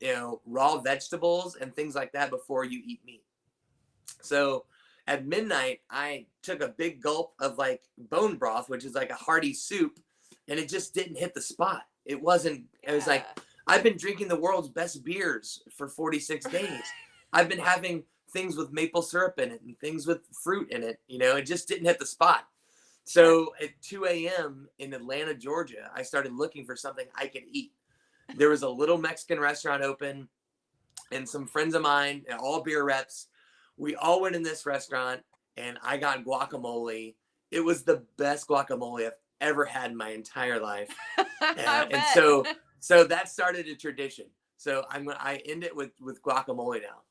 raw vegetables and things like that before you eat meat. So at midnight, I took a big gulp of like bone broth, which is like a hearty soup, and it just didn't hit the spot. It wasn't, it was like, Yeah. I've been drinking the world's best beers for 46 days. I've been having things with maple syrup in it and things with fruit in it. It just didn't hit the spot. Sure. So at 2 a.m. in Atlanta, Georgia, I started looking for something I could eat. There was a little Mexican restaurant open, and some friends of mine, all beer reps, we all went in this restaurant, and I got guacamole. It was the best guacamole I've ever had in my entire life. I And so bet. so that started a tradition. So I end it with guacamole now.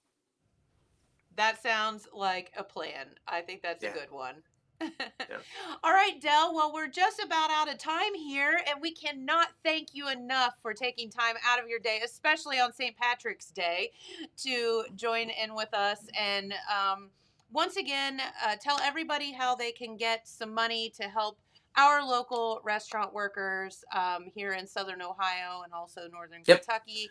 That sounds like a plan. I think that's a Yeah. good one. Yeah. All right, Dell. Well, we're just about out of time here, and we cannot thank you enough for taking time out of your day, especially on St. Patrick's Day, to join in with us. And once again, tell everybody how they can get some money to help our local restaurant workers here in Southern Ohio and also Northern Yep. Kentucky.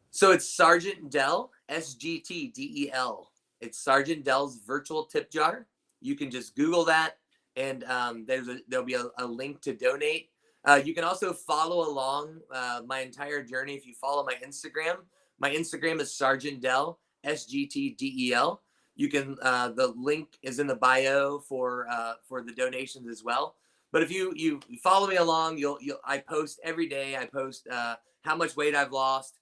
So it's Sergeant Dell, SGTDEL. It's Sergeant Dell's virtual tip jar. You can just Google that, and there'll be a link to donate. You can also follow along my entire journey if you follow my Instagram. My Instagram is Sergeant Dell, SGTDEL. You can the link is in the bio for the donations as well. But if you follow me along, I post every day. I post how much weight I've lost.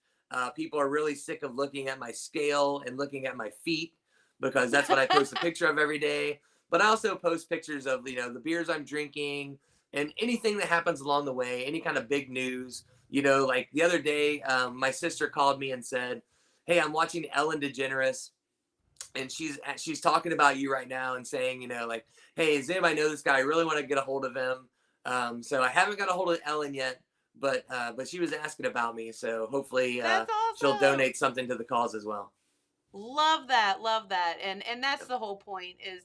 People are really sick of looking at my scale and looking at my feet, because that's what I post a picture of every day. But I also post pictures of, the beers I'm drinking and anything that happens along the way, any kind of big news. Like the other day, my sister called me and said, "Hey, I'm watching Ellen DeGeneres, and she's talking about you right now and saying, like, hey, does anybody know this guy? I really want to get a hold of him." So I haven't got a hold of Ellen yet, but she was asking about me. So hopefully That's she'll awesome. donate something to the cause as well. Love that. Love that. And that's the whole point is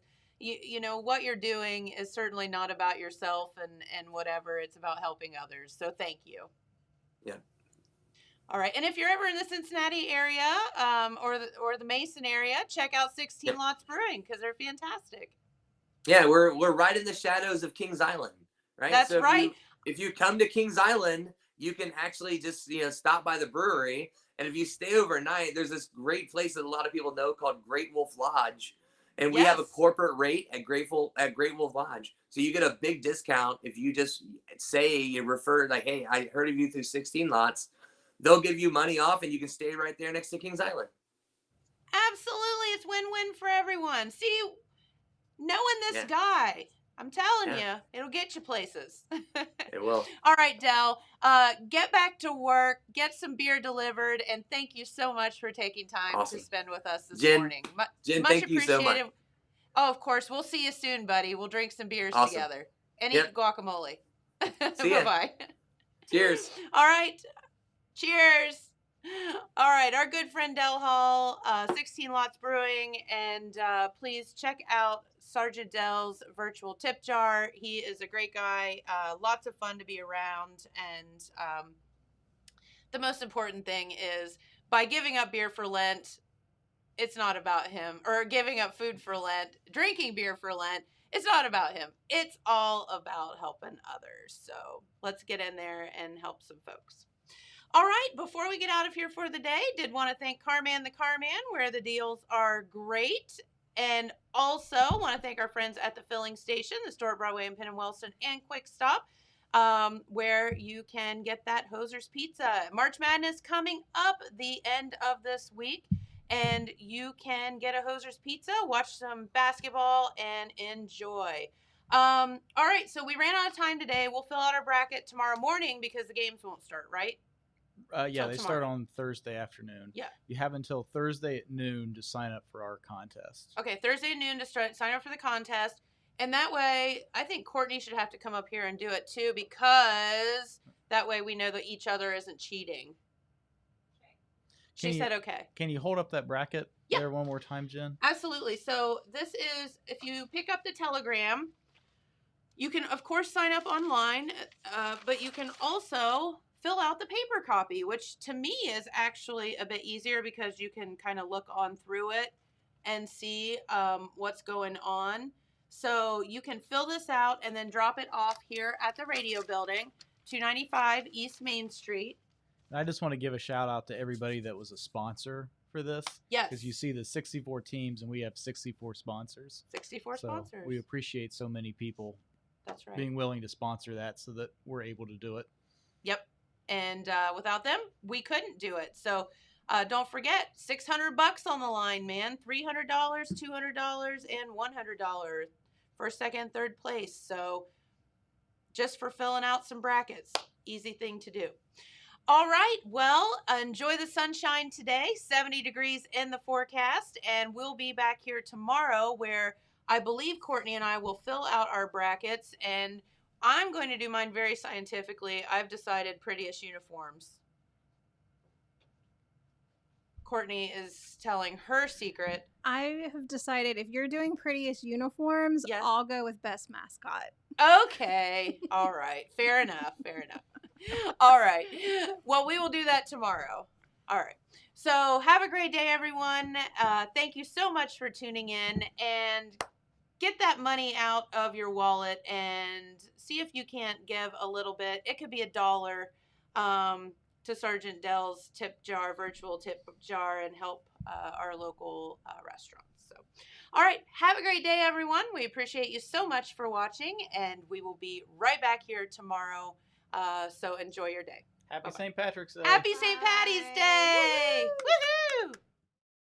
what you're doing is certainly not about yourself and whatever. It's about helping others. So thank you. Yeah. All right. And if you're ever in the Cincinnati area or the Mason area, check out 16 Yep. Lots Brewing because they're fantastic. Yeah, we're right in the shadows of Kings Island, right? That's So right. if you come to Kings Island, you can actually just stop by the brewery, and if you stay overnight, there's this great place that a lot of people know called Great Wolf Lodge, and we have a Yes. corporate rate at Great Wolf Lodge, so you get a big discount if you just say you refer, like, hey, I heard of you through 16 Lots. They'll give you money off, and you can stay right there next to Kings Island. Absolutely. It's win-win for everyone. See, knowing this Yeah. guy, I'm telling Yeah. you, it'll get you places. It will. All right, Dell, get back to work, get some beer delivered, and thank you so much for taking time Awesome. to spend with us this Jen, morning. Jen, Much thank you so much. appreciated. Oh, of course. We'll see you soon, buddy. We'll drink some beers Awesome. together and Yep. eat guacamole. See ya. Bye-bye. Cheers. All right. Cheers. All right, our good friend Del Hall, 16 Lots Brewing, and please check out Sergeant Dell's virtual tip jar. He is a great guy, lots of fun to be around, and the most important thing is by giving up beer for Lent, it's not about him, or giving up food for Lent, drinking beer for Lent, it's not about him. It's all about helping others. So let's get in there and help some folks. All right, before we get out of here for the day, did want to thank Carman the Carman, where the deals are great. And also want to thank our friends at the filling station, the store at Broadway and Penn and Wellston, and Quick Stop, where you can get that Hoser's Pizza. March Madness coming up the end of this week, and you can get a Hoser's Pizza, watch some basketball, and enjoy. All right, so we ran out of time today. We'll fill out our bracket tomorrow morning because the games won't start, right? Yeah, they start on Thursday afternoon. Yeah. You have until Thursday at noon to sign up for our contest. Okay, Thursday at noon to sign up for the contest. And that way, I think Courtney should have to come up here and do it too, because that way we know that each other isn't cheating. She said okay. Can you hold up that bracket Yeah. there one more time, Jen? Absolutely. So this is, if you pick up the telegram, you can, of course, sign up online, but you can also fill out the paper copy, which to me is actually a bit easier because you can kind of look on through it and see what's going on. So you can fill this out and then drop it off here at the radio building, 295 East Main Street. And I just want to give a shout out to everybody that was a sponsor for this. Yes. Because you see the 64 teams and we have 64 sponsors. 64 So sponsors. we appreciate so many people That's right. being willing to sponsor that so that we're able to do it. Yep. And without them, we couldn't do it. So don't forget, $600 on the line, man. $300, $200, and $100 first, second, third place. So just for filling out some brackets, easy thing to do. All right. Well, enjoy the sunshine today. 70 degrees in the forecast, and we'll be back here tomorrow where I believe Courtney and I will fill out our brackets, and I'm going to do mine very scientifically. I've decided prettiest uniforms. Courtney is telling her secret. I have decided if you're doing prettiest uniforms, Yes. I'll go with best mascot. Okay. All right. Fair enough. Fair enough. All right. Well, we will do that tomorrow. All right. So have a great day, everyone. Thank you so much for tuning in, and get that money out of your wallet and see if you can't give a little bit. It could be $1 to Sergeant Dell's tip jar, virtual tip jar, and help our local restaurants. So, all right. Have a great day, everyone. We appreciate you so much for watching, and we will be right back here tomorrow. So enjoy your day. Happy Bye-bye. St. Patrick's Day. Happy St. Patty's Bye. Day! Woohoo! Woohoo!